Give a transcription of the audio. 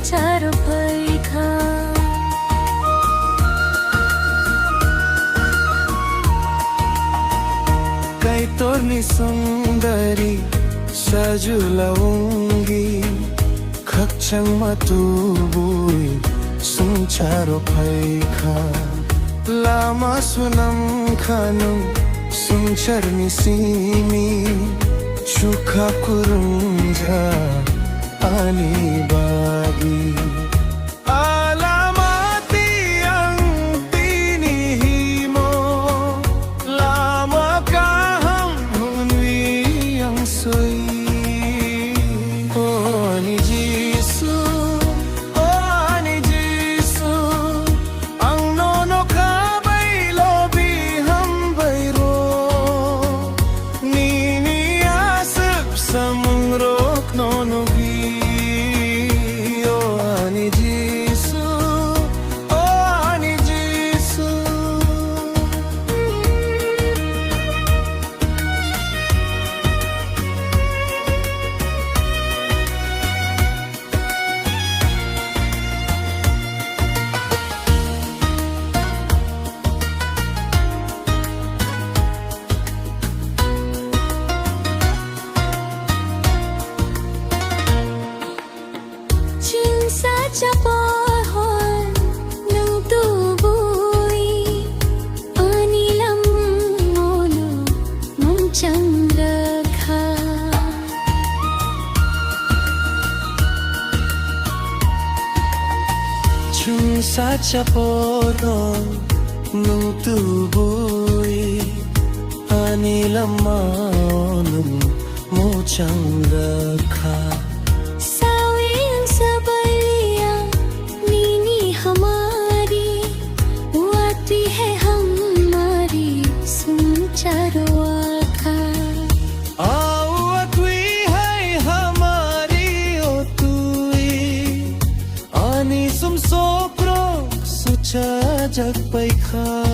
चारो पैखा कै तोर्नी सुन्दरी सजुलवुङ्गी खक्छङमा तुबुई सुन्छारो पैखा लामा सुनम खानु सुन्छर्नी सिमी सुखा कुरुन्जा ani bagi alamati ang tinihimo lama kahang hunwi ang soy oh ni Jisu ang nono ka bay lobi hambay ro ni asap sa mungrok nono sa pohon ng tuboy anilam mono mong tiyangga chung sa chaporon ng tuboy anilam mono mong tiyangga जग पैखा